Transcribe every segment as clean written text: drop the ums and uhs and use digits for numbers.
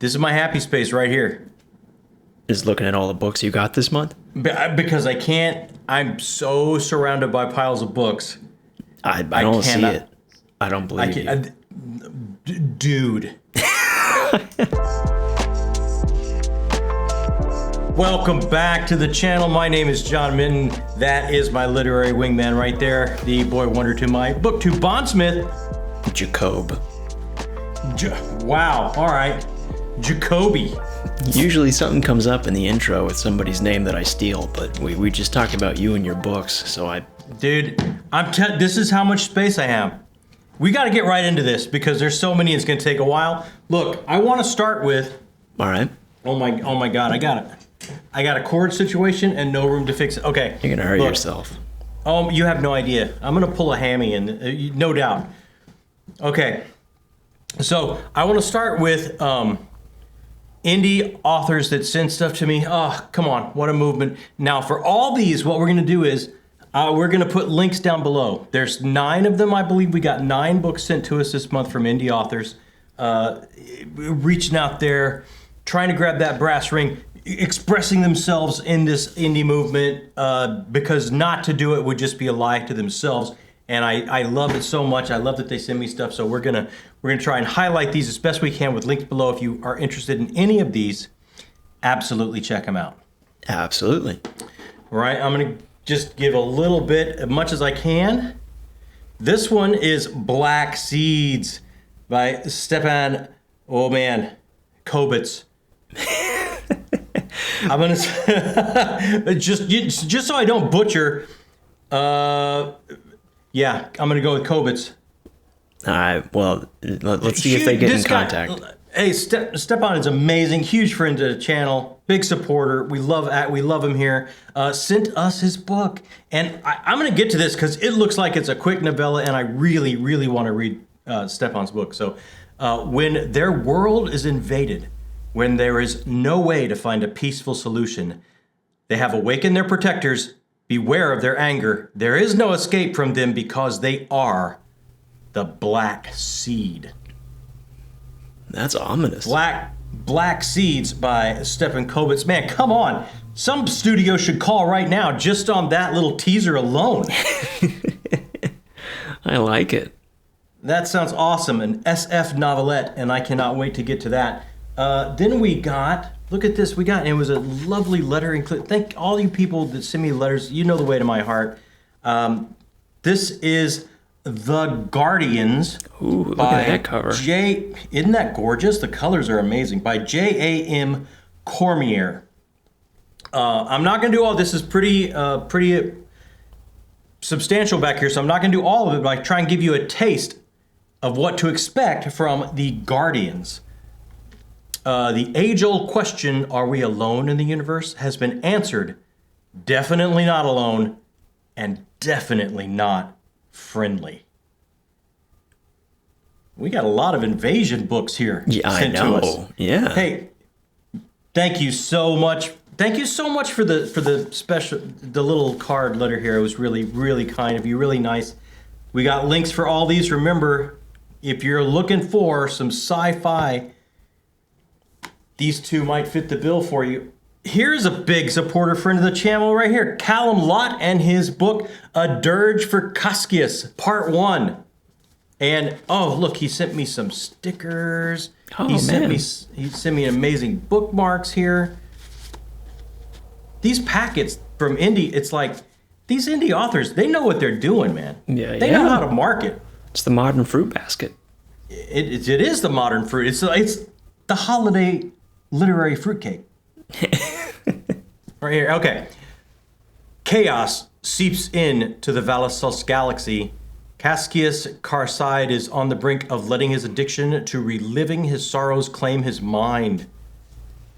This is my happy space right here. Is looking at all the books you got this month? Because I can't. I'm so surrounded by piles of books. I don't see it. I don't believe you. Dude. Welcome back to the channel. My name is John Minton. That is my literary wingman right there. The boy wonder to my BookTube bondsmith. Jakob. Wow. All right. Jacoby. Usually something comes up in the intro with somebody's name that I steal, but we just talked about you and your books, so I... Dude, this is how much space I have. We got to get right into this because there's so many. It's going to take a while. Look, I want to start with... All right. Oh my God, I got it. I got a cord situation and no room to fix it. Okay. You're going to hurt yourself. Oh, you have no idea. I'm going to pull a hammy in, no doubt. Okay. So I want to start with indie authors that send stuff to me. Oh, come on. What a movement. Now, for all these, what we're going to do is we're going to put links down below. There's 9 of them, I believe. We got 9 books sent to us this month from indie authors. Reaching out there, trying to grab that brass ring, expressing themselves in this indie movement, because not to do it would just be a lie to themselves. And I love it so much. I love that they send me stuff. So we're gonna try and highlight these as best we can with links below. If you are interested in any of these, absolutely check them out. Absolutely. All right, I'm gonna just give a little bit, as much as I can. This one is Black Seeds by Stepan, Kobits. I'm gonna just so I don't butcher. Yeah, I'm gonna go with Kobits. All right. Well, let's see if they get in contact. Hey, Stepan is amazing. Huge friend to the channel. Big supporter. We love him here. Sent us his book, and I'm gonna get to this because it looks like it's a quick novella, and I really, really want to read Stepan's book. So, when their world is invaded, when there is no way to find a peaceful solution, they have awakened their protectors. Beware of their anger. There is no escape from them because they are the Black Seed. That's ominous. Black Seeds by Stepan Kobits. Man, come on. Some studio should call right now just on that little teaser alone. I like it. That sounds awesome. An SF novelette, and I cannot wait to get to that. Then we got... Look at this. It was a lovely letter include. Thank all you people that send me letters. You know the way to my heart. This is The Guardians. Ooh, look at that cover. Isn't that gorgeous? The colors are amazing. By J.A.M. Cormier. I'm not going to do all this. Is pretty substantial back here, so I'm not going to do all of it, but I try and give you a taste of what to expect from The Guardians. The age-old question, are we alone in the universe, has been answered. Definitely not alone, and definitely not friendly. We got a lot of invasion books here sent to us. Yeah. Hey, thank you so much. Thank you so much for the little card letter here. It was really, really kind of you, really nice. We got links for all these. Remember, if you're looking for some sci-fi, these two might fit the bill for you. Here's a big supporter friend of the channel right here. Callum Lott and his book, A Dirge for Cascius, Part 1. And, oh, look, he sent me some stickers. Oh, he man. sent me amazing bookmarks here. These packets from indie, it's like, these indie authors, they know what they're doing, man. Yeah, They know how to market. It's the modern fruit basket. It is the modern fruit. It's the holiday literary fruitcake. Right here. Okay. Chaos seeps in to the Valassos galaxy. Cascius Carcide is on the brink of letting his addiction to reliving his sorrows claim his mind.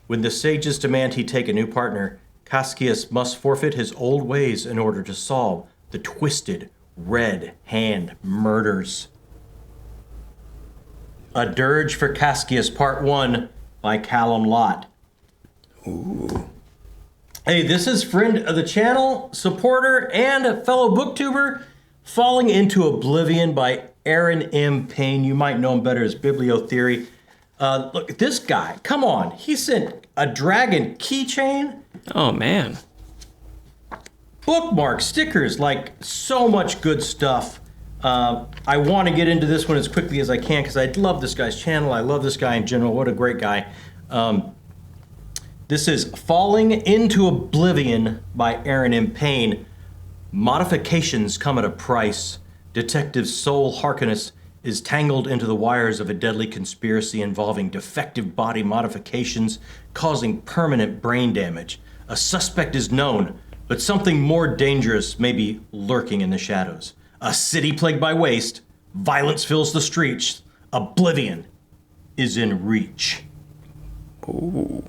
When the sages demand he take a new partner, Cascius must forfeit his old ways in order to solve the twisted Red Hand murders. A Dirge for Cascius, Part 1 by Callum Lott. Ooh. Hey, this is friend of the channel, supporter, and a fellow booktuber, Falling into Oblivion by Aaron M. Payne. You might know him better as Bibliotheory. Look at this guy. Come on. He sent a dragon keychain, Oh, man. bookmarks, stickers, like so much good stuff. I want to get into this one as quickly as I can because I love this guy's channel. I love this guy in general. What a great guy. This is Falling into Oblivion by Aaron M. Payne. Modifications come at a price. Detective Sol Harkness is tangled into the wires of a deadly conspiracy involving defective body modifications causing permanent brain damage. A suspect is known, but something more dangerous may be lurking in the shadows. A city plagued by waste, violence fills the streets, oblivion is in reach. Ooh.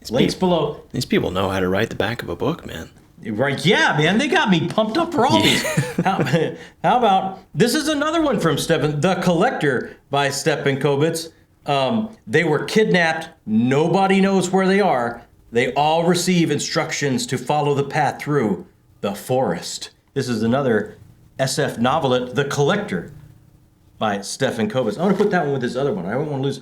Links below. These people know how to write the back of a book, man. Right, yeah, man, they got me pumped up for all these. How about, this is another one from Stepan, The Collector by Stepan Kobitz. They were kidnapped, nobody knows where they are. They all receive instructions to follow the path through the forest. This is another SF novelette, The Collector by Stefan Kobitz. I'm gonna put that one with this other one. I don't want to lose.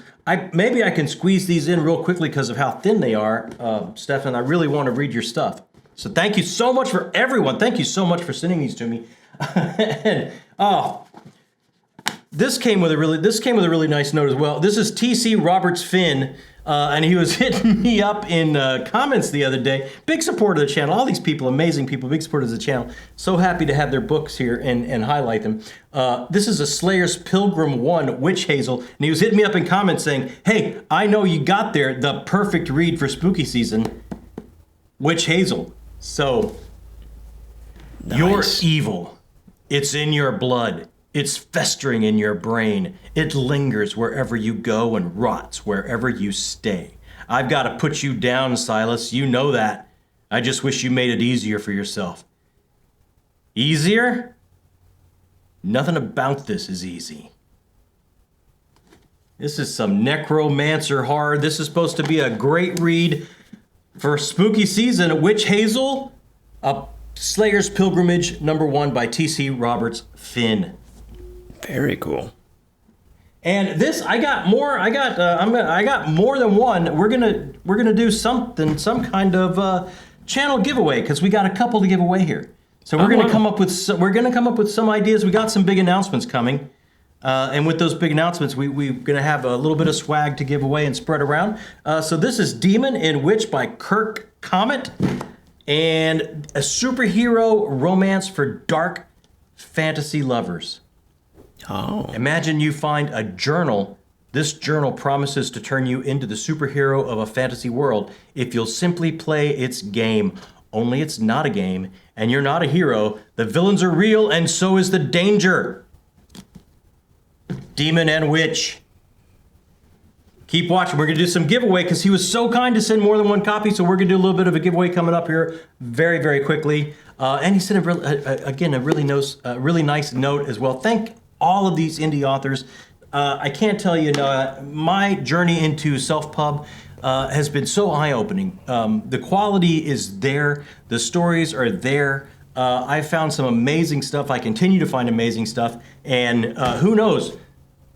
Maybe I can squeeze these in real quickly because of how thin they are, Stefan. I really want to read your stuff. So thank you so much for everyone. Thank you so much for sending these to me. And this came with a really nice note as well. This is TC Roberts Finn, and he was hitting me up in comments the other day. Big supporter of the channel. All these people, amazing people, big supporters of the channel. So happy to have their books here and highlight them. This is a Slayer's Pilgrim 1 Witch Hazel, and he was hitting me up in comments saying, "Hey, I know you got there the perfect read for spooky season, Witch Hazel." So, Nice. You're evil. It's in your blood. It's festering in your brain. It lingers wherever you go and rots wherever you stay. I've got to put you down, Silas. You know that. I just wish you made it easier for yourself. Easier? Nothing about this is easy. This is some necromancer horror. This is supposed to be a great read for spooky season. Witch Hazel, a Slayer's Pilgrimage #1 by T.C. Roberts Finn. Very cool. And this, I got more. I got more than one. We're gonna do some kind of channel giveaway because we got a couple to give away here. So we're gonna come up with some ideas. We got some big announcements coming. And with those big announcements, we're going to have a little bit of swag to give away and spread around. So this is Demon and Witch by Kirk Comet, and a superhero romance for dark fantasy lovers. Oh. Imagine you find a journal. This journal promises to turn you into the superhero of a fantasy world if you'll simply play its game. Only it's not a game, and you're not a hero. The villains are real, and so is the danger. Demon and Witch. Keep watching. We're going to do some giveaway because he was so kind to send more than one copy. So we're going to do a little bit of a giveaway coming up here very, very quickly. And he sent a really nice note as well. Thank all of these indie authors. I can't tell you, my journey into self-pub has been so eye-opening. The quality is there. The stories are there. I found some amazing stuff. I continue to find amazing stuff. And who knows?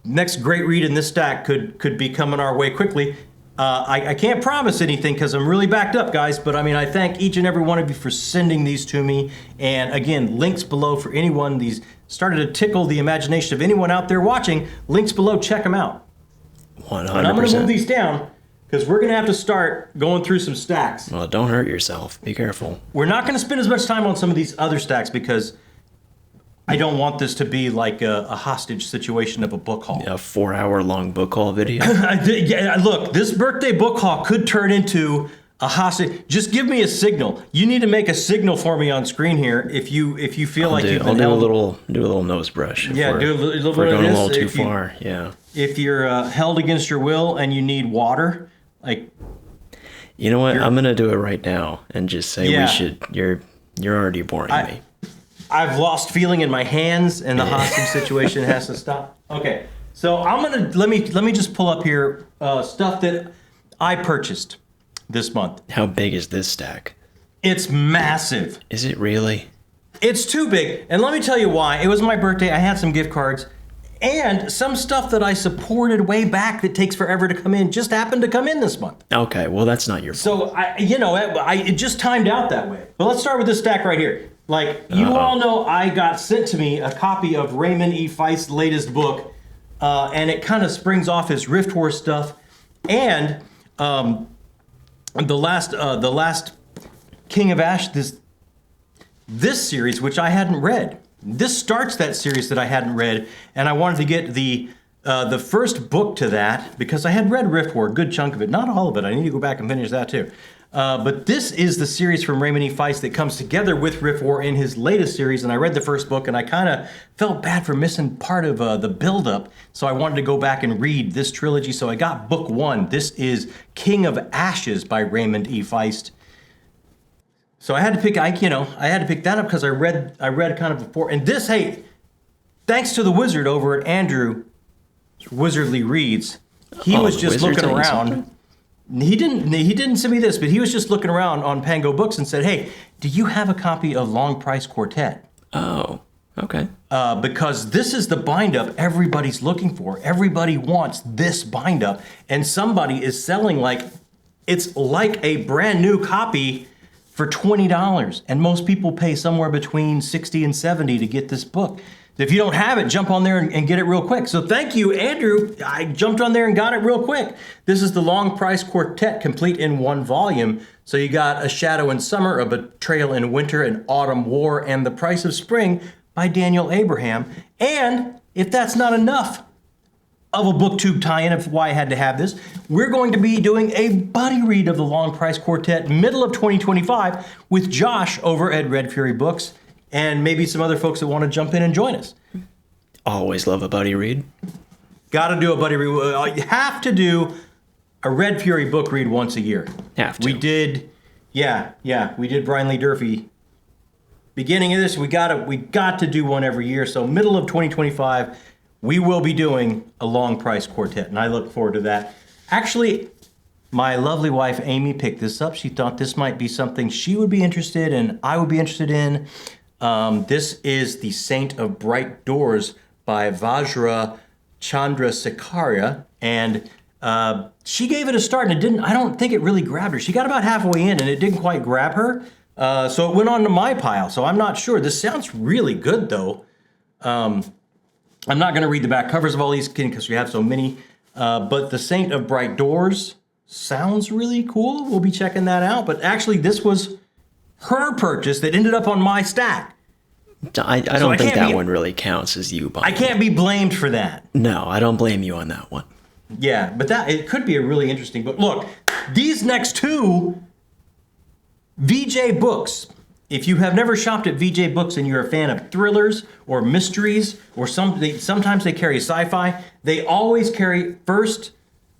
Next great read in this stack could be coming our way quickly. I can't promise anything because I'm really backed up, guys. But I mean, I thank each and every one of you for sending these to me. And again, links below for anyone. These started to tickle the imagination of anyone out there watching. Links below, check them out. 100%. And I'm going to move these down because we're going to have to start going through some stacks. Well, don't hurt yourself. Be careful. We're not going to spend as much time on some of these other stacks because I don't want this to be like a hostage situation of a book haul. A 4-hour-long book haul video. Yeah, look, this birthday book haul could turn into a hostage. Just give me a signal. You need to make a signal for me on screen here if you feel like you've been I'll do held. a little nose brush. Yeah, do a little bit we're of going this. a little too far. Yeah. If you're held against your will and you need water, like. You know what? I'm gonna do it right now and just say we should. You're already boring me. I've lost feeling in my hands, and the hostage situation has to stop. Okay, so I'm gonna let me just pull up here stuff that I purchased this month. How big is this stack? It's massive. Is it really? It's too big, and let me tell you why. It was my birthday. I had some gift cards, And some stuff that I supported way back that takes forever to come in just happened to come in this month. Okay, well, that's not your fault. So, it just timed out that way. But let's start with this stack right here. Like, you all know I got sent to me a copy of Raymond E. Feist's latest book, and it kind of springs off his Rift War stuff. And the last King of Ash, this series, which I hadn't read. This starts that series that I hadn't read, and I wanted to get the first book to that because I had read Rift War, a good chunk of it, not all of it. I need to go back and finish that too. But this is the series from Raymond E. Feist that comes together with Rift War in his latest series, and I read the first book, and I kind of felt bad for missing part of the build-up, so I wanted to go back and read this trilogy, so I got book 1. This is King of Ashes by Raymond E. Feist. So I had to pick, I had to pick that up because I read kind of before, and this, hey, thanks to the wizard over at Andrew Wizardly Reads, he was just looking around. He didn't send me this, but he was just looking around on Pango Books and said, "Hey, do you have a copy of Long Price Quartet?" Oh, okay. Because this is the bind-up everybody's looking for. Everybody wants this bind-up, and somebody is selling it's like a brand new copy for $20, and most people pay somewhere between $60 and $70 to get this book. If you don't have it, jump on there and get it real quick. So thank you, Andrew. I jumped on there and got it real quick. This is the Long Price Quartet, complete in 1 volume. So you got A Shadow in Summer, A Betrayal in Winter, An Autumn War, and The Price of Spring by Daniel Abraham. And if that's not enough of a BookTube tie-in of why I had to have this, we're going to be doing a buddy read of the Long Price Quartet middle of 2025 with Josh over at Red Fury Books, and maybe some other folks that want to jump in and join us. Always love a buddy read. Got to do a buddy read. You have to do a Red Fury book read once a year. Have to. We did, we did Brian Lee Durfee. Beginning of this, we got to do one every year. So middle of 2025, we will be doing a Long Price Quartet, and I look forward to that. Actually, my lovely wife, Amy, picked this up. She thought this might be something she would be interested in, and I would be interested in. This is The Saint of Bright Doors by Vajra Chandrasekharya, and she gave it a start, and I don't think it really grabbed her. She got about halfway in, and it didn't quite grab her, so it went on to my pile, so I'm not sure. This sounds really good, though. I'm not going to read the back covers of all these because we have so many, but The Saint of Bright Doors sounds really cool. We'll be checking that out, but actually this was her purchase that ended up on my stack. I don't think that one really counts as you buying. I can't be blamed for that. No, I don't blame you on that one. Yeah, but it could be a really interesting book. Look, these next two, VJ Books. If you have never shopped at VJ Books and you're a fan of thrillers or mysteries, or sometimes they carry sci-fi, they always carry first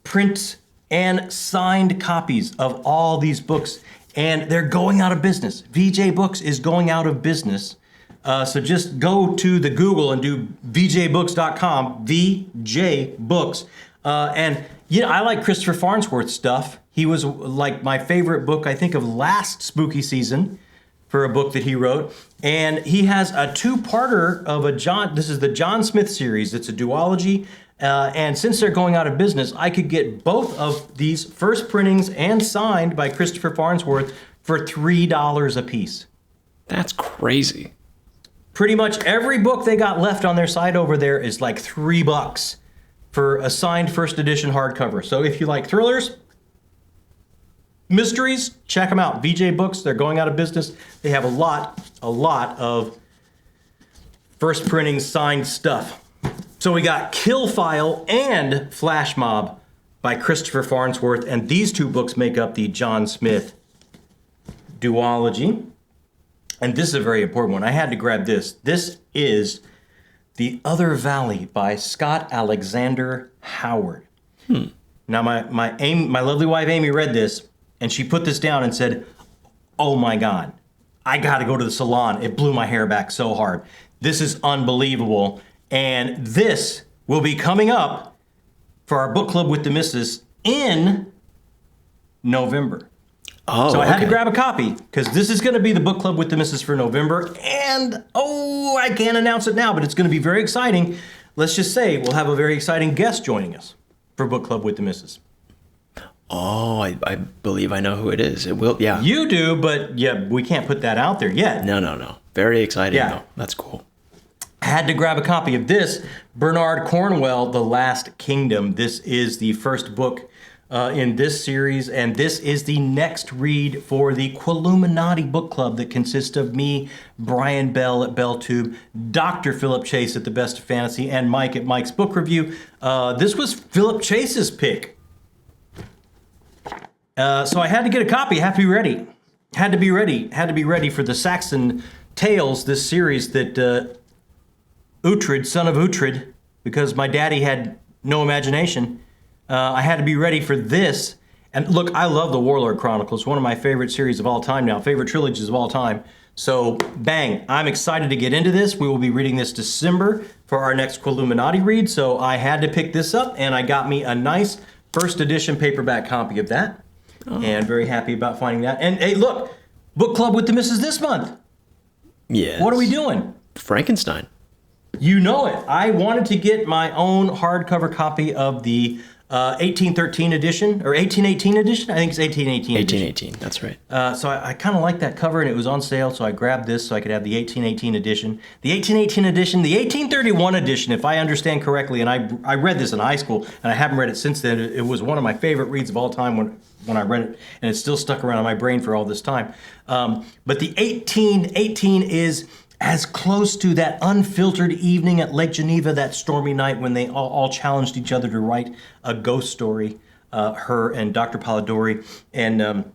print and signed copies of all these books, and they're going out of business. VJ Books is going out of business. So just go to the Google and do vjbooks.com, VJ Books. And I like Christopher Farnsworth's stuff. He was like my favorite book, I think, of last spooky season for a book that he wrote. And he has a 2-parter of this is the John Smith series. It's a duology. And since they're going out of business, I could get both of these first printings and signed by Christopher Farnsworth for $3 a piece. That's crazy. Pretty much every book they got left on their site over there is like $3 for a signed first edition hardcover. So if you like thrillers, mysteries, check them out. VJ Books, they're going out of business. They have a lot of first printing signed stuff. So we got Kill File and Flash Mob by Christopher Farnsworth, and these 2 books make up the John Smith duology. And this is a very important one. I had to grab this. This is The Other Valley by Scott Alexander Howard. Now, my lovely wife Amy read this, and she put this down and said, "Oh my God, I got to go to the salon. It blew my hair back so hard. This is unbelievable." And this will be coming up for our book club with the missus in November. Oh, so I had to grab a copy because this is going to be the book club with the missus for November. And, I can't announce it now, but it's going to be very exciting. let's just say we'll have a very exciting guest joining us for Book Club with the Misses. Oh, I believe I know who it is. It will, yeah. You do, but yeah, we can't put that out there yet. No. Very exciting, Yeah. though. That's cool. I had to grab a copy of this, Bernard Cornwell, The Last Kingdom. This is the first book in this series, and this is the next read for the Quilluminati Book Club that consists of me, Brian Bell at BellTube, Dr. Philip Chase at The Best of Fantasy, and Mike at Mike's Book Review. This was Philip Chase's pick. So I had to get a copy, had to be ready. Had to be ready for the Saxon Tales, this series that Uhtred, son of Uhtred, because my daddy had no imagination, I had to be ready for this. And look, I love the Warlord Chronicles, one of my favorite series of all time now, favorite trilogies of all time. So bang, I'm excited to get into this. We will be reading this December for our next Quilluminati read. So I had to pick this up, and I got me a nice first edition paperback copy of that. Oh. And very happy about finding that. And hey, look, Book Club with the Misses this month. Yes. What are we doing? Frankenstein. You know it. I wanted to get my own hardcover copy of the 1813 edition, or 1818 edition? I think it's 1818 edition. 1818, that's right. So I kind of like that cover, and it was on sale, so I grabbed this so I could have the 1818 edition. The 1818 edition, the 1831 edition, if I understand correctly, and I read this in high school, and I haven't read it since then. It was one of my favorite reads of all time when I read it, and it's still stuck around in my brain for all this time. But the 1818 is as close to that unfiltered evening at Lake Geneva, that stormy night when they all challenged each other to write a ghost story, her and Dr. Polidori and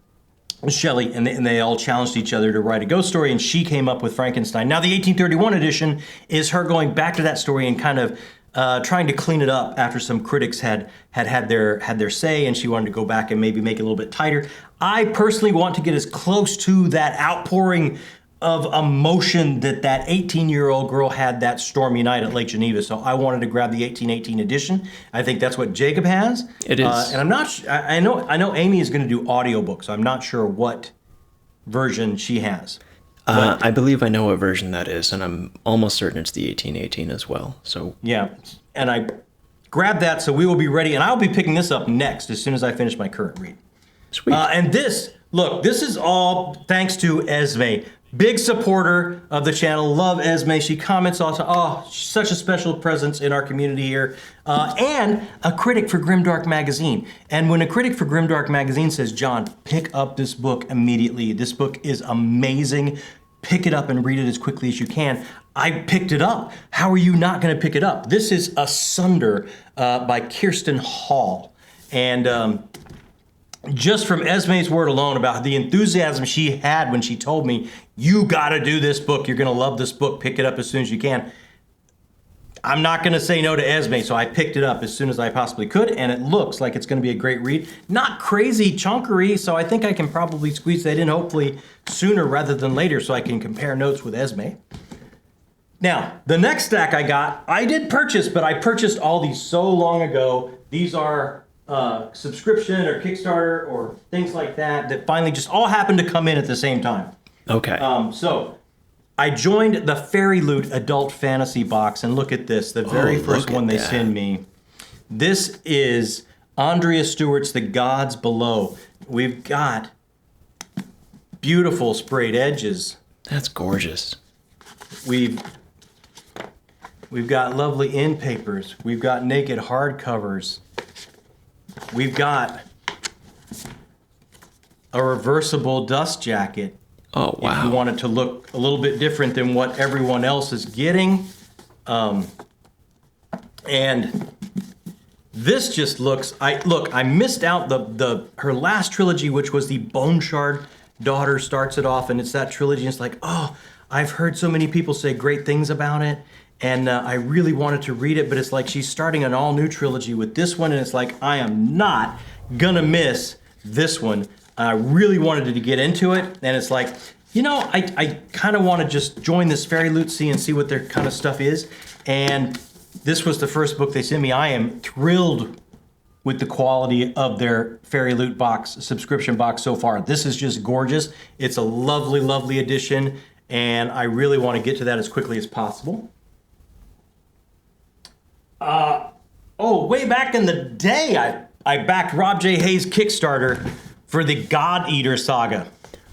Shelley, and they all challenged each other to write a ghost story, and she came up with Frankenstein. Now, the 1831 edition is her going back to that story and kind of trying to clean it up after some critics had their say, and she wanted to go back and maybe make it a little bit tighter. I personally want to get as close to that outpouring of emotion that 18-year-old girl had that stormy night at Lake Geneva. So I wanted to grab the 1818 edition. I think that's what Jakob has. It is. And I'm not I know Amy is going to do audiobooks. So I'm not sure what version she has. I believe I know what version that is, and I'm almost certain it's the 1818 as well. So yeah, and I grabbed that, so we will be ready, and I'll be picking this up next as soon as I finish my current read. Sweet. And this is all thanks to Esme. Big supporter of the channel. Love Esme. She comments also. Oh, she's such a special presence in our community here. And a critic for Grimdark Magazine. And when a critic for Grimdark Magazine says, John, pick up this book immediately. This book is amazing. Pick it up and read it as quickly as you can. I picked it up. How are you not going to pick it up? This is Asunder by Kirsten Hall. And just from Esme's word alone about the enthusiasm she had when she told me, you got to do this book. You're going to love this book. Pick it up as soon as you can. I'm not going to say no to Esme, so I picked it up as soon as I possibly could, and it looks like it's going to be a great read. Not crazy chunkery, so I think I can probably squeeze that in hopefully sooner rather than later so I can compare notes with Esme. Now, the next stack I did purchase, but I purchased all these so long ago. These are subscription or Kickstarter or things like that finally just all happened to come in at the same time. Okay. So I joined the Fairy Loot Adult Fantasy box, and look at this, the very first one they send me. This is Andrea Stewart's The Gods Below. We've got beautiful sprayed edges. That's gorgeous. We've got lovely end papers. We've got naked hardcovers. We've got a reversible dust jacket. Oh, wow. If you want it to look a little bit different than what everyone else is getting. And this just looks, I missed out her last trilogy, which was the Bone Shard Daughter starts it off, and it's that trilogy, and it's like, oh, I've heard so many people say great things about it, and I really wanted to read it, but it's like she's starting an all-new trilogy with this one, and it's like, I am not gonna miss this one. I really wanted to get into it, and it's like, you know, I kind of want to just join this Fairy Loot scene and see what their kind of stuff is, and this was the first book they sent me. I am thrilled with the quality of their Fairy Loot box, subscription box so far. This is just gorgeous. It's a lovely, lovely edition, and I really want to get to that as quickly as possible. Oh, way back in the day, I backed Rob J. Hayes' Kickstarter for the God Eater saga.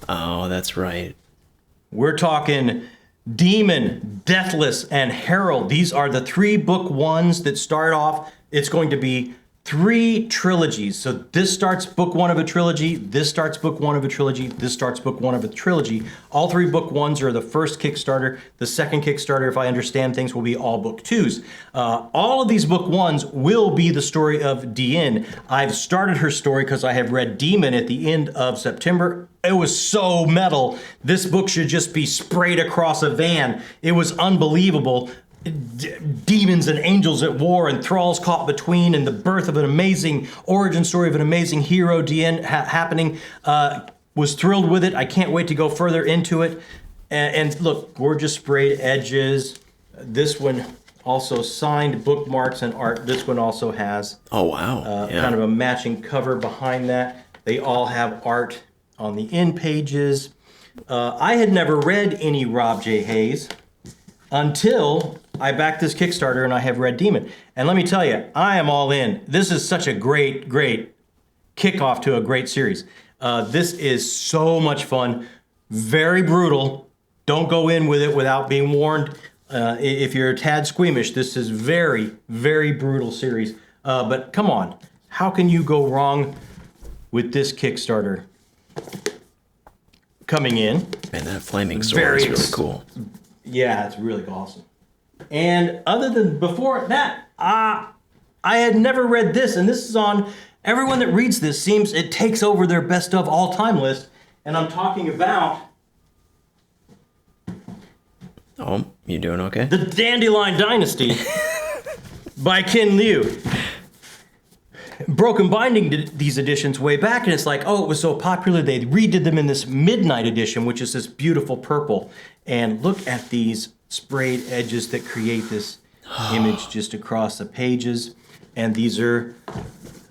Oh, that's right. We're talking Demon, Deathless, and Herald. These are the 3 book ones that start off. It's going to be 3 trilogies. So this starts book 1 of a trilogy. This starts book 1 of a trilogy. This starts book 1 of a trilogy. All 3 book 1s are the first Kickstarter. The second Kickstarter, if I understand things, will be all book 2s. All of these book 1s will be the story of Diane. I've started her story because I have read Demon at the end of September. It was so metal. This book should just be sprayed across a van. It was unbelievable. Demons and angels at war and thralls caught between, and the birth of an amazing origin story of an amazing hero, Diane, happening. Was thrilled with it. I can't wait to go further into it. And look, gorgeous sprayed edges. This one also signed bookmarks and art. This one also has kind of a matching cover behind that. They all have art on the end pages. I had never read any Rob J. Hayes until I backed this Kickstarter and I have read Demon. And let me tell you, I am all in. This is such a great kickoff to a great series. This is so much fun, very brutal. Don't go in with it without being warned. If you're a tad squeamish, this is very, very brutal series. But come on, how can you go wrong with this Kickstarter coming in? Man, that flaming sword is really cool. Yeah, it's really awesome. And other than before that, I had never read this, and this is on everyone that reads this seems it takes over their best of all time list. And I'm talking about you doing okay? The Dandelion Dynasty by Ken Liu. Broken Binding did these editions way back, and it's like, oh, it was so popular, they redid them in this Midnight edition, which is this beautiful purple. And look at these sprayed edges that create this image just across the pages. And these are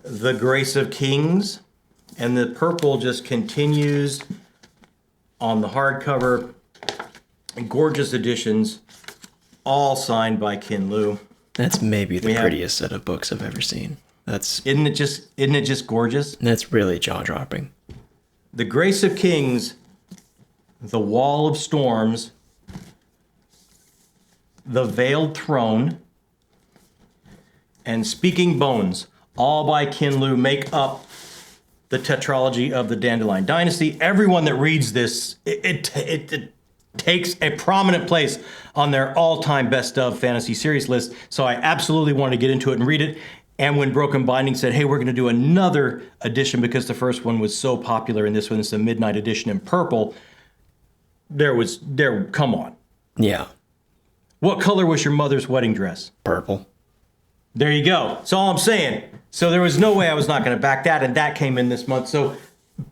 the Grace of Kings. And the purple just continues on the hardcover. Gorgeous editions, all signed by Ken Liu. That's maybe the prettiest set of books I've ever seen. Isn't it just gorgeous? That's really jaw-dropping. The Grace of Kings, The Wall of Storms, The Veiled Throne, and Speaking Bones, all by Ken Liu, make up the tetralogy of the Dandelion Dynasty. Everyone that reads this, it takes a prominent place on their all-time best of fantasy series list. So I absolutely want to get into it and read it. And when Broken Binding said, hey, we're going to do another edition because the first one was so popular and this one is the Midnight edition in purple, come on. Yeah. What color was your mother's wedding dress? Purple. There you go. That's all I'm saying. So there was no way I was not going to back that, and that came in this month. So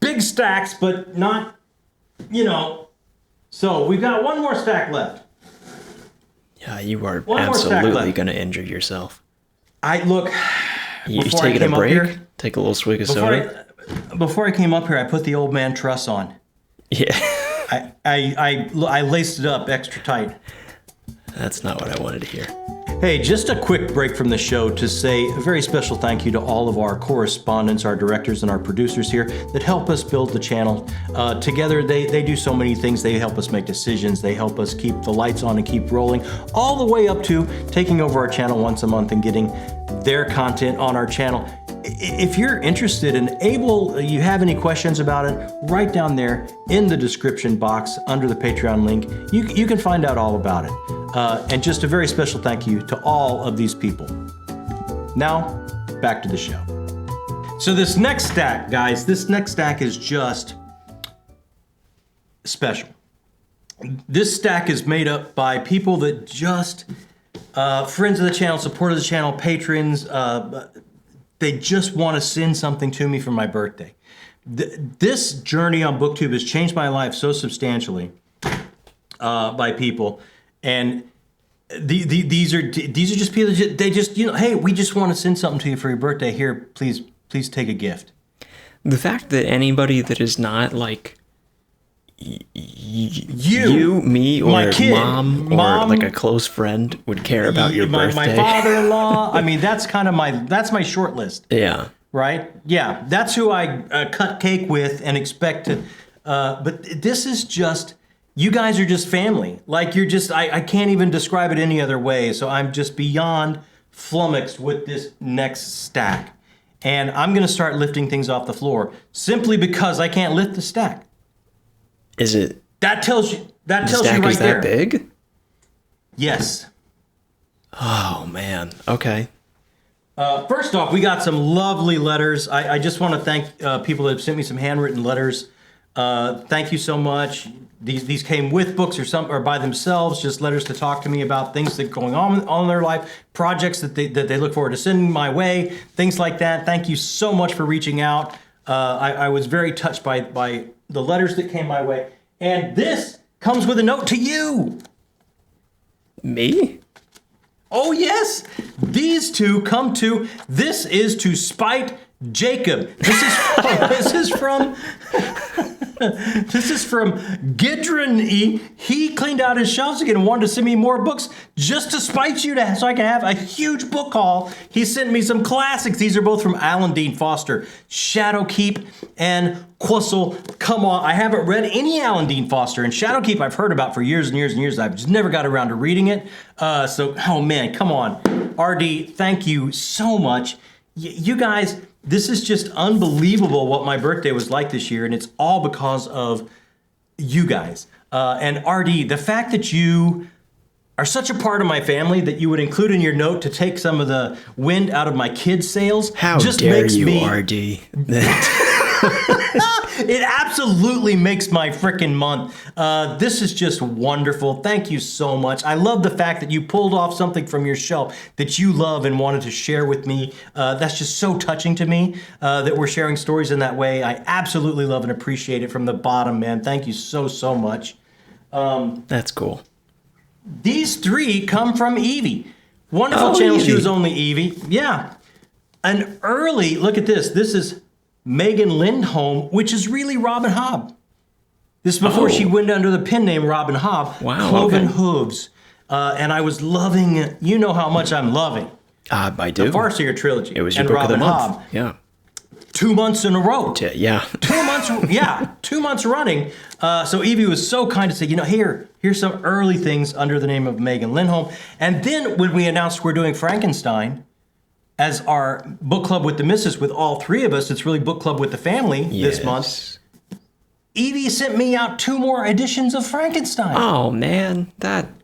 big stacks, but not, So we've got one more stack left. Yeah, you are absolutely going to injure yourself. You taking a break? Here, take a little swig of soda? Before I came up here, I put the old man truss on. Yeah. I laced it up extra tight. That's not what I wanted to hear. Hey, just a quick break from the show to say a very special thank you to all of our correspondents, our directors, and our producers here that help us build the channel. Together, they do so many things. They help us make decisions. They help us keep the lights on and keep rolling, all the way up to taking over our channel once a month and getting their content on our channel. If you're interested and you have any questions about it, right down there in the description box under the Patreon link, you can find out all about it. And just a very special thank you to all of these people. Now, back to the show. So this next stack, guys, is just special. This stack is made up by people that just, friends of the channel, supporters of the channel, patrons, they just want to send something to me for my birthday. This journey on BookTube has changed my life so substantially by people. And these are just people that they just, hey, we just want to send something to you for your birthday. Here, please take a gift. The fact that anybody that is not like You, me, or my kid, mom, or like a close friend would care about your birthday. My father-in-law. I mean, that's kind of that's my short list. Yeah. Right? Yeah, that's who I cut cake with and expect to. But this is just, you guys are just family. Like, you're just, I can't even describe it any other way. So I'm just beyond flummoxed with this next stack. And I'm going to start lifting things off the floor simply because I can't lift the stack. Is it? That tells you right there. The stack is that big? Yes. Oh, man. Okay. First off, we got some lovely letters. I just want to thank people that have sent me some handwritten letters. Thank you so much. These came with books or by themselves, just letters to talk to me about things that are going on in their life, projects that they look forward to sending my way, things like that. Thank you so much for reaching out. I was very touched by the letters that came my way. And this comes with a note to you. Me? Oh, yes. These two come to, this is to spite Jakob. This is from Gryftkin. He cleaned out his shelves again and wanted to send me more books just to spite you so I can have a huge book haul. He sent me some classics. These are both from Alan Dean Foster. Shadowkeep and Quissel. Come on, I haven't read any Alan Dean Foster, and Shadowkeep I've heard about for years and years and years. I've just never got around to reading it. Oh man, come on. RD, thank you so much. You guys, this is just unbelievable what my birthday was like this year, and it's all because of you guys. And RD, the fact that you are such a part of my family that you would include in your note to take some of the wind out of my kids' sails. How just dare makes you, me, RD? It absolutely makes my frickin' month. This is just wonderful. Thank you so much. I love the fact that you pulled off something from your shelf that you love and wanted to share with me. That's just so touching to me that we're sharing stories in that way. I absolutely love and appreciate it from the bottom, man. Thank you so much. That's cool. These three come from Evie. Wonderful channel. Evie. She Was Only Evie. Yeah. An early, look at this. This is Megan Lindholm, which is really Robin Hobb. This is before she went under the pen name Robin Hobb. Wow, Cloven okay. Hooves. And I was loving, you know how much I'm loving. I do. The Farseer trilogy. It was your and book Robin of the month. Hobb. Yeah. 2 months in a row. Yeah. 2 months, yeah, 2 months running. So Evie was so kind to say, here's some early things under the name of Megan Lindholm. And then when we announced we're doing Frankenstein as our book club with the missus, with all three of us, it's really book club with the family this month. Evie sent me out 2 more editions of Frankenstein. Oh man,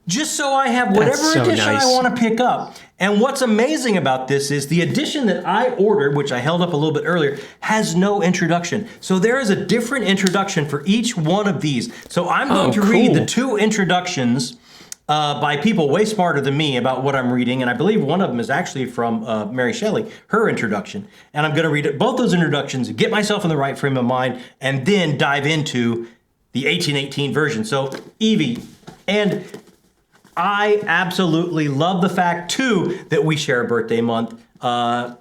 just so I have whatever so edition nice. I want to pick up. And what's amazing about this is the edition that I ordered, which I held up a little bit earlier, has no introduction. So there is a different introduction for each one of these. So I'm going to read the 2 introductions by people way smarter than me about what I'm reading. And I believe one of them is actually from Mary Shelley, her introduction. And I'm going to read both those introductions, get myself in the right frame of mind, and then dive into the 1818 version. So Evie, and I absolutely love the fact, too, that we share a birthday month. BookTube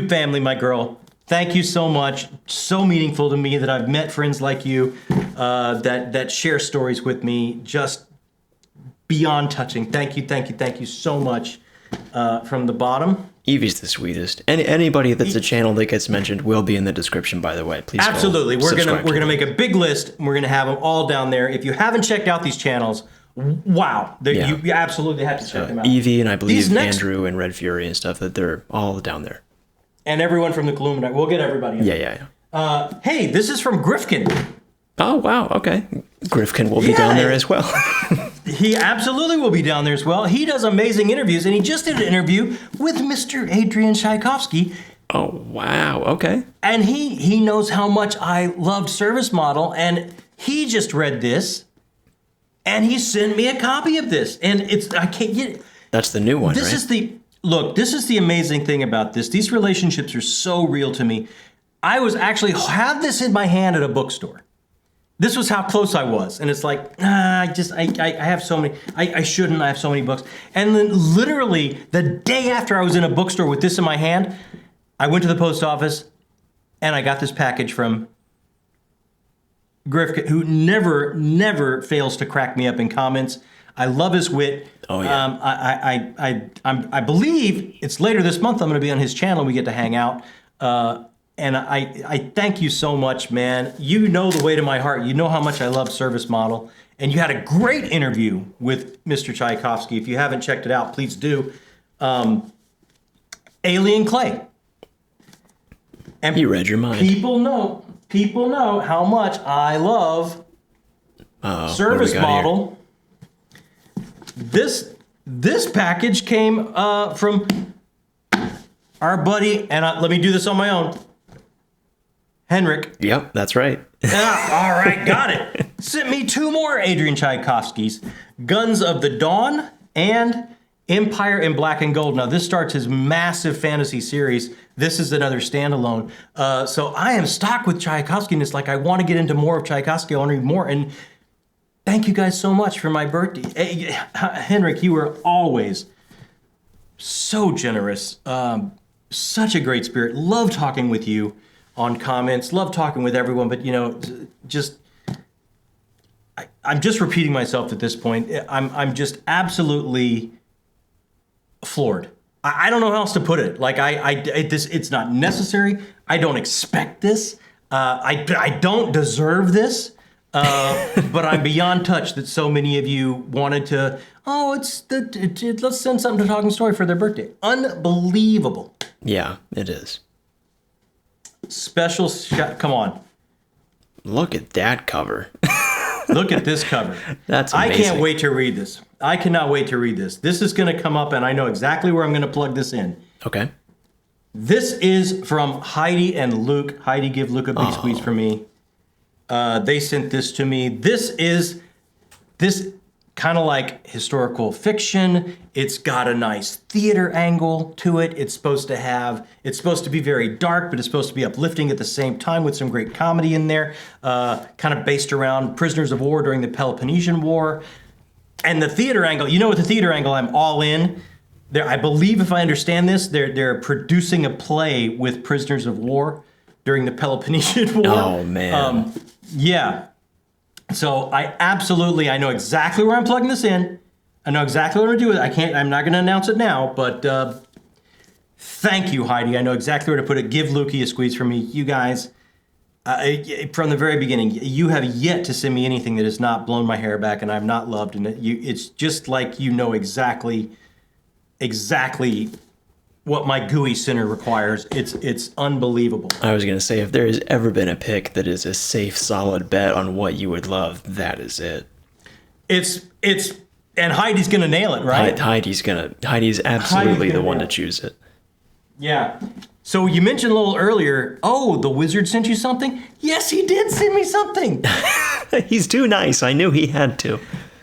family, my girl, thank you so much. So meaningful to me that I've met friends like you that share stories with me. Just beyond touching. Thank you so much from the bottom. Evie's the sweetest. And anybody that's a channel that gets mentioned will be in the description, by the way. Please absolutely. We're gonna make a big list. And we're gonna have them all down there. If you haven't checked out these channels, wow, you absolutely have to check them out. Evie and I believe Andrew and Red Fury and stuff, that they're all down there. And everyone from the Illuminati. We'll get everybody in. Yeah. Hey, this is from Gryftkin. Oh, wow. Okay. Gryftkin will be down there as well. He absolutely will be down there as well. He does amazing interviews, and he just did an interview with Mr. Adrian Tchaikovsky. Oh, wow. Okay. And he knows how much I loved Service Model, and he just read this, and he sent me a copy of this. And I can't get it. That's the new one, This is the amazing thing about this. These relationships are so real to me. I was actually have this in my hand at a bookstore. This was how close I was. And it's like, I have so many, I shouldn't, I have so many books. And then literally the day after I was in a bookstore with this in my hand, I went to the post office and I got this package from Gryftkin, who never fails to crack me up in comments. I love his wit. Oh yeah. I believe it's later this month. I'm going to be on his channel. We get to hang out. And I thank you so much, man. You know the way to my heart. You know how much I love Service Model. And you had a great interview with Mr. Tchaikovsky. If you haven't checked it out, please do. Alien Clay. And He read your mind. People know how much I love Service Model. This package came from our buddy, and let me do this on my own, Henrik. Yep, that's right. All right, got it. Sent me 2 more Adrian Tchaikovskys, Guns of the Dawn and Empire in Black and Gold. Now, this starts his massive fantasy series. This is another standalone. So I am stocked with Tchaikovsky, and it's like I want to get into more of Tchaikovsky. I want to read more. And thank you guys so much for my birthday. Hey, Henrik, you were always so generous. Such a great spirit. Love talking with you on comments. Love talking with everyone. But, I'm just repeating myself at this point. I'm just absolutely floored. I don't know how else to put it. Like it's not necessary. I don't expect this. I don't deserve this. But I'm beyond touched that so many of you wanted to. Let's send something to Talking Story for their birthday. Unbelievable. Yeah, it is. Special shot. Come on. Look at that cover. Look at this cover. That's amazing. I can't wait to read this. I cannot wait to read this. This is going to come up, and I know exactly where I'm going to plug this in. Okay. This is from Heidi and Luke. Heidi, give Luke a big squeeze for me. They sent this to me. This is kind of like historical fiction. It's got a nice theater angle to it. It's supposed to be very dark, but it's supposed to be uplifting at the same time with some great comedy in there. Kind of based around prisoners of war during the Peloponnesian War. And the theater angle, with the theater angle, I'm all in. I believe, if I understand this, they're producing a play with prisoners of war during the Peloponnesian War. Oh, man. Yeah. So I know exactly where I'm plugging this in. I know exactly what I'm going to do with it. I'm not going to announce it now, but thank you, Heidi. I know exactly where to put it. Give Lukey a squeeze for me. You guys, from the very beginning, you have yet to send me anything that has not blown my hair back and I've not loved. And it's just like exactly what my GUI center requires. It's unbelievable. I was going to say, if there has ever been a pick that is a safe, solid bet on what you would love, that is it. And Heidi's going to nail it, right? Heidi's absolutely the one to choose it. Yeah. So you mentioned a little earlier, the wizard sent you something? Yes, he did send me something. He's too nice. I knew he had to.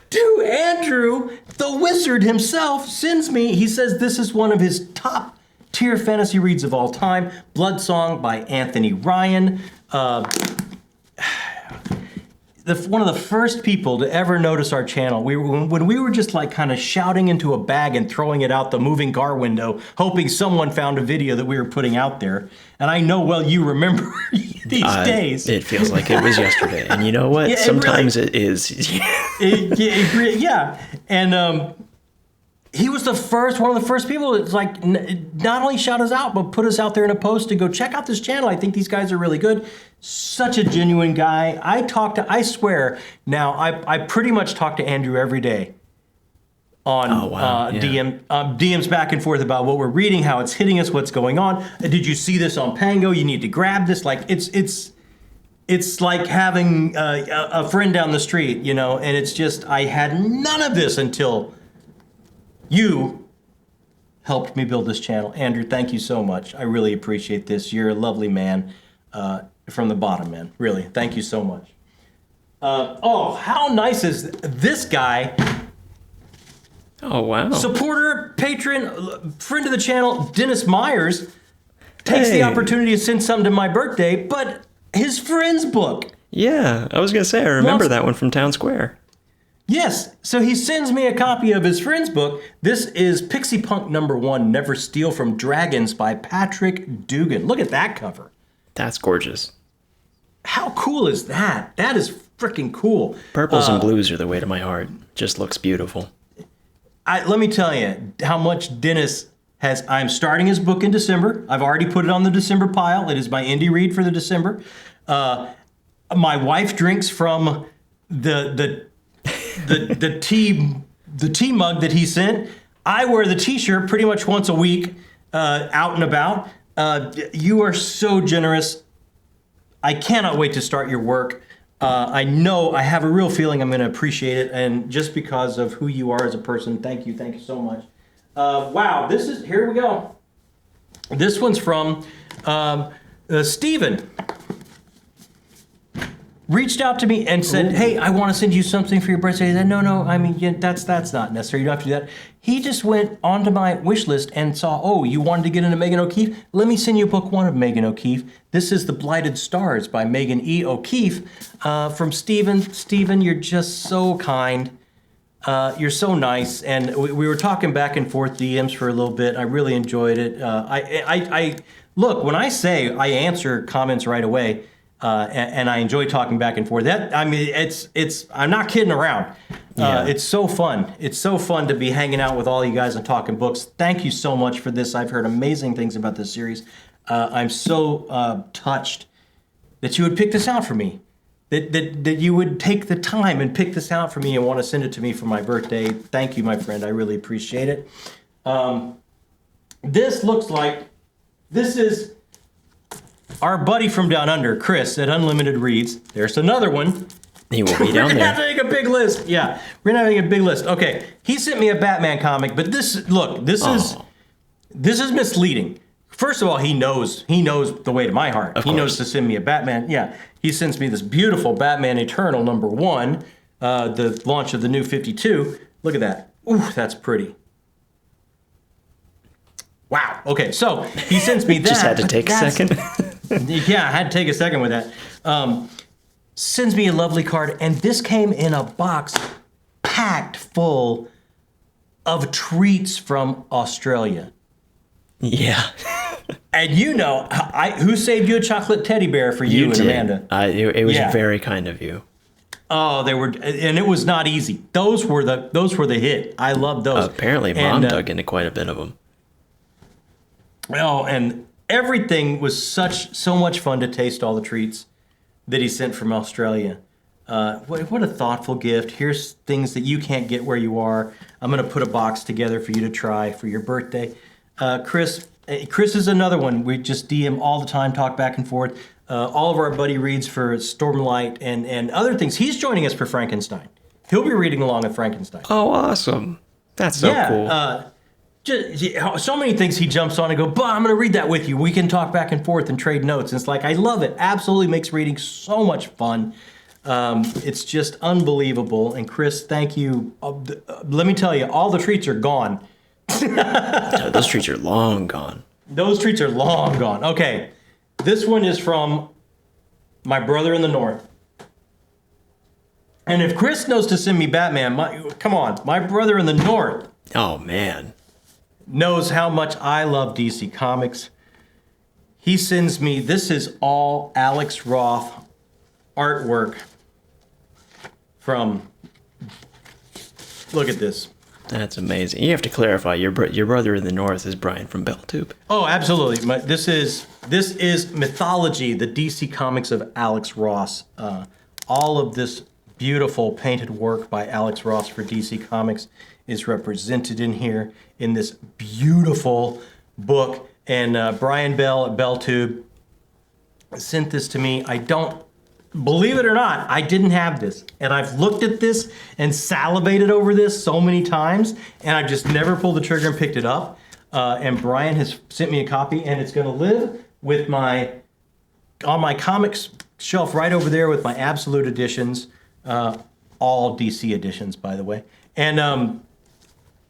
Dude, Andrew, the wizard himself, sends me, he says this is one of his top tier fantasy reads of all time, Blood Song by Anthony Ryan. One of the first people to ever notice our channel, when we were just like kind of shouting into a bag and throwing it out the moving car window, hoping someone found a video that we were putting out there. And I know, you remember these days. It feels like it was yesterday. And you know what? Yeah, sometimes it is. Yeah. And he was one of the first people that's like, not only shout us out, but put us out there in a post to go check out this channel. I think these guys are really good. Such a genuine guy. I swear, now I pretty much talk to Andrew every day on DMs back and forth about what we're reading, how it's hitting us, what's going on. Did you see this on Pango? You need to grab this. Like it's like having a friend down the street, and it's just, I had none of this until you helped me build this channel. Andrew, thank you so much. I really appreciate this. You're a lovely man. From the bottom, man. Really, thank you so much. How nice is this guy? Oh, wow. Supporter, patron, friend of the channel, Dennis Myers, takes the opportunity to send something to my birthday, but his friend's book. Yeah, I was going to say, I remember that one from Town Square. Yes, so he sends me a copy of his friend's book. This is Pixie Punk #1, Never Steal from Dragons by Patrick Dugan. Look at that cover. That's gorgeous. How cool is that? That is freaking cool. Purples and blues are the way to my heart. Just looks beautiful. Let me tell you how much Dennis has. I'm starting his book in December. I've already put it on the December pile. It is my indie read for the December. My wife drinks from the tea mug that he sent. I wear the T-shirt pretty much once a week, out and about. You are so generous. I cannot wait to start your work. I know, I have a real feeling I'm going to appreciate it, and just because of who you are as a person, thank you so much. Wow, here we go. This one's from Steven. Reached out to me and said, hey, I want to send you something for your birthday. I said, no, I mean, that's not necessary. You don't have to do that. He just went onto my wish list and saw, you wanted to get into Megan O'Keefe? Let me send you book one of Megan O'Keefe. This is The Blighted Stars by Megan E. O'Keefe from Steven. Steven, you're just so kind. You're so nice. And we were talking back and forth DMs for a little bit. I really enjoyed it. I look, when I say I answer comments right away, and I enjoy talking back and forth. I'm not kidding around. It's so fun. It's so fun to be hanging out with all you guys and talking books. Thank you so much for this. I've heard amazing things about this series. I'm so touched that you would pick this out for me. That you would take the time and pick this out for me and want to send it to me for my birthday. Thank you, my friend. I really appreciate it. This is our buddy from down under, Chris at Unlimited Reads. There's another one. He will be down there. We're having a big list. Yeah, we're having a big list. Okay, he sent me a Batman comic, but this is misleading. First of all, he knows the way to my heart. He knows to send me a Batman. Yeah, he sends me this beautiful Batman Eternal #1, the launch of the new 52. Look at that. Ooh, that's pretty. Wow. Okay, so he sends me that. Just had to take a second. Yeah, I had to take a second with that. Sends me a lovely card, and this came in a box packed full of treats from Australia. Yeah. And who saved you a chocolate teddy bear for you and Amanda? It was very kind of you. Oh, they were, and it was not easy. Those were the hit. I love those. Apparently, Mom dug into quite a bit of them. Oh, and everything was so much fun to taste all the treats that he sent from Australia. What a thoughtful gift. Here's things that you can't get where you are. I'm going to put a box together for you to try for your birthday. Chris is another one. We just DM all the time, talk back and forth. All of our buddy reads for Stormlight and other things. He's joining us for Frankenstein. He'll be reading along with Frankenstein. Oh, awesome. That's so cool. So many things he jumps on and go, I'm going to read that with you. We can talk back and forth and trade notes. And it's like, I love it. Absolutely makes reading so much fun. It's just unbelievable. And Chris, thank you. Let me tell you, all the treats are gone. Those treats are long gone. Those treats are long gone. Okay, this one is from my brother in the North. And if Chris knows to send me Batman, my brother in the North. Oh, man. Knows how much I love DC Comics. He sends me, this is all Alex Roth artwork from, look at this. That's amazing. You have to clarify, your brother in the North is Brian from BellTube. Oh, absolutely. This is Mythology, the DC Comics of Alex Ross. All of this beautiful painted work by Alex Ross for DC Comics is represented in here in this beautiful book. And Brian Bell at BellTube sent this to me. I don't, believe it or not, I didn't have this. And I've looked at this and salivated over this so many times, and I've just never pulled the trigger and picked it up. And Brian has sent me a copy, and it's going to live with on my comics shelf right over there with my Absolute editions, all DC editions, by the way. And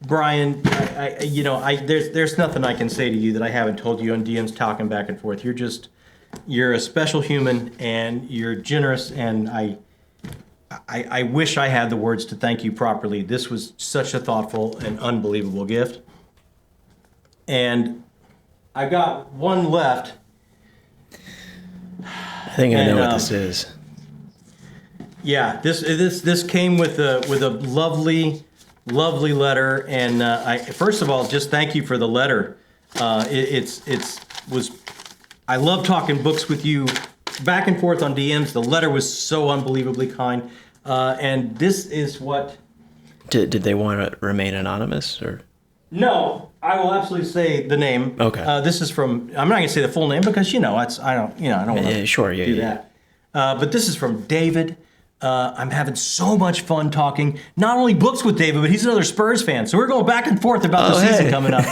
Brian, there's nothing I can say to you that I haven't told you on DMs talking back and forth. You're a special human, and you're generous, and I wish I had the words to thank you properly. This was such a thoughtful and unbelievable gift. And I've got one left. I think I know what And, this is. Yeah, this came with a lovely letter, and I first of all just thank you for the letter. I love talking books with you, back and forth on DMs. The letter was so unbelievably kind, and this is what. Did they want to remain anonymous or? No, I will absolutely say the name. Okay. This is from. I'm not going to say the full name because I don't want to do that. But this is from David. I'm having so much fun talking not only books with David, but he's another Spurs fan. So we're going back and forth about the season coming up.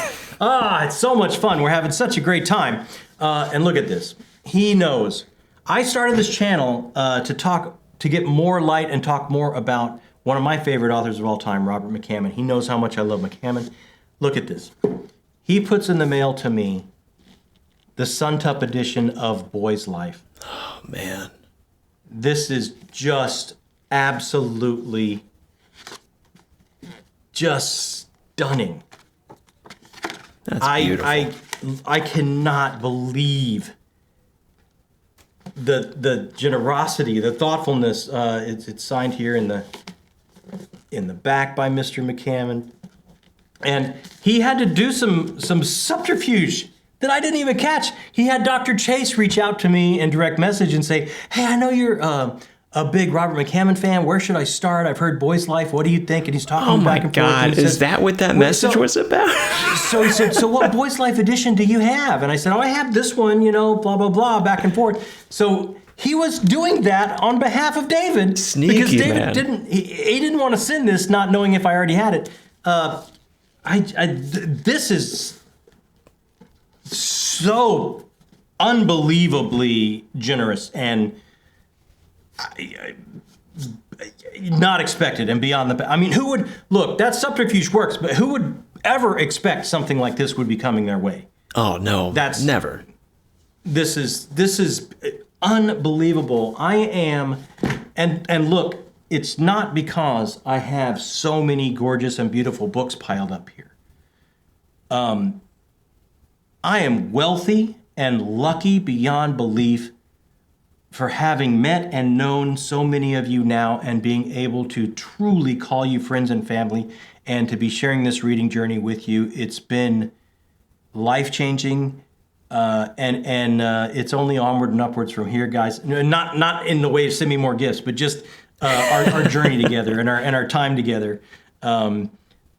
It's so much fun. We're having such a great time. And look at this. He knows. I started this channel to get more light and talk more about one of my favorite authors of all time, Robert McCammon. He knows how much I love McCammon. Look at this. He puts in the mail to me the Suntup edition of Boy's Life. Oh, man. This is just absolutely just stunning. That's beautiful. I cannot believe the generosity, the thoughtfulness. It's signed here in the back by Mr. McCammon, and he had to do some subterfuge that I didn't even catch. He had Dr. Chase reach out to me in direct message and say, "Hey, I know you're a big Robert McCammon fan. Where should I start? I've heard Boy's Life. What do you think?" And he's talking back and forth. Oh my God, is that what that message was about? So he said, "So what Boy's Life edition do you have?" And I said, "Oh, I have this one, blah, blah, blah, back and forth." So he was doing that on behalf of David. Sneaky, because David man. He didn't want to send this not knowing if I already had it. This is so unbelievably generous and not expected and beyond the. I mean, who would look? That subterfuge works, but who would ever expect something like this would be coming their way? Oh no, that's never. This is unbelievable. I am, and look, it's not because I have so many gorgeous and beautiful books piled up here. I am wealthy and lucky beyond belief for having met and known so many of you now and being able to truly call you friends and family and to be sharing this reading journey with you. It's been life-changing, and it's only onward and upwards from here, guys. Not in the way of send me more gifts, but just our journey together and our time together.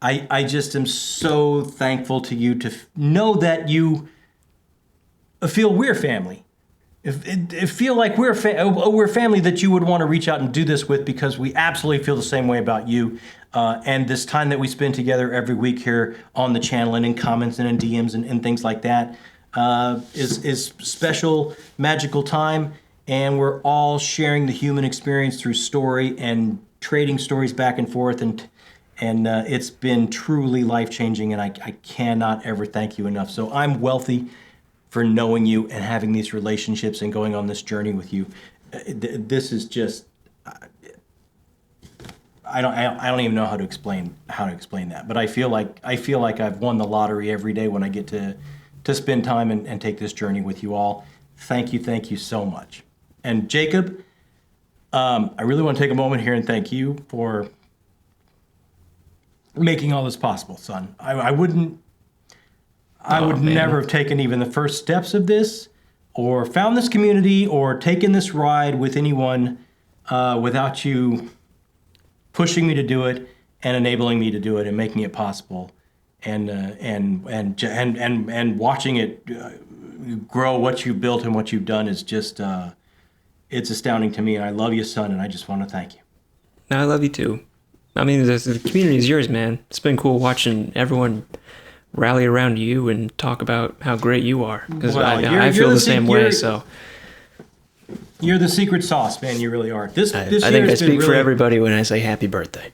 I just am so thankful to you to know that you feel we're family. If feel like we're family that you would want to reach out and do this with, because we absolutely feel the same way about you. And this time that we spend together every week here on the channel and in comments and in DMs and things like that is special, magical time. And we're all sharing the human experience through story and trading stories back and forth. And it's been truly life-changing, and I cannot ever thank you enough. So I'm wealthy for knowing you and having these relationships and going on this journey with you. This is just, I don't even know how to explain that. But I feel like I've won the lottery every day when I get to spend time and take this journey with you all. Thank you so much. And Jacob, I really want to take a moment here and thank you for making all this possible, son. I would never have taken even the first steps of this or found this community or taken this ride with anyone without you pushing me to do it and enabling me to do it and making it possible and watching it grow. What you've built and what you've done is just it's astounding to me, and I love you, son, and I just want to thank you. No, I love you too. I mean, the community is yours, man. It's been cool watching everyone rally around you and talk about how great you are. Because I feel the same way. So you're the secret sauce, man. You really are. This I think I speak for everybody when I say happy birthday.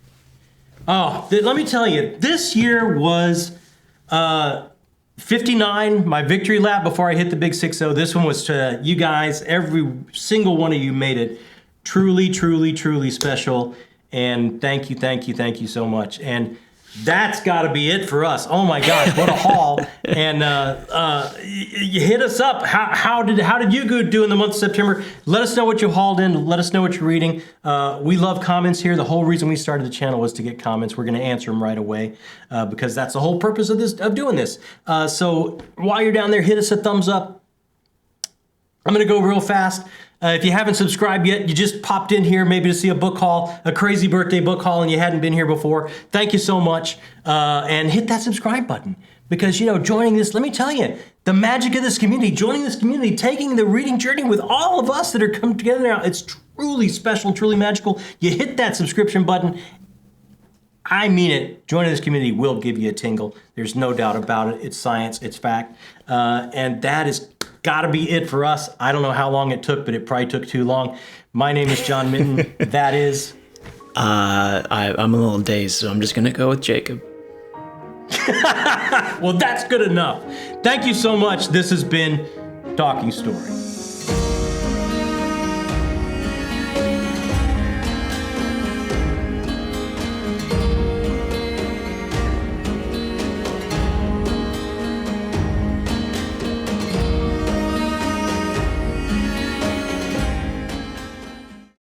Oh, let me tell you, this year was 59, my victory lap before I hit the big 6-0. This one was to you guys. Every single one of you made it truly, truly, truly special. And thank you so much. And That's got to be it for us. Oh my gosh, what a haul! And you hit us up. How did you go do in the month of September? Let us know what you hauled in. Let us know what you're reading. We love comments here. The whole reason we started the channel was to get comments. We're going to answer them right away because that's the whole purpose of doing this. So while you're down there, hit us a thumbs up. I'm going to go real fast. If you haven't subscribed yet, you just popped in here maybe to see a book haul, a crazy birthday book haul, and you hadn't been here before, thank you so much. And hit that subscribe button because, joining this, let me tell you, the magic of this community, joining this community, taking the reading journey with all of us that are coming together now, it's truly special, truly magical. You hit that subscription button. I mean it. Joining this community will give you a tingle. There's no doubt about it. It's science. It's fact. And that is got to be it for us. I don't know how long it took, but it probably took too long. My name is John Minton. That is... I'm a little dazed, so I'm just going to go with Jacob. Well, that's good enough. Thank you so much. This has been Talking Story.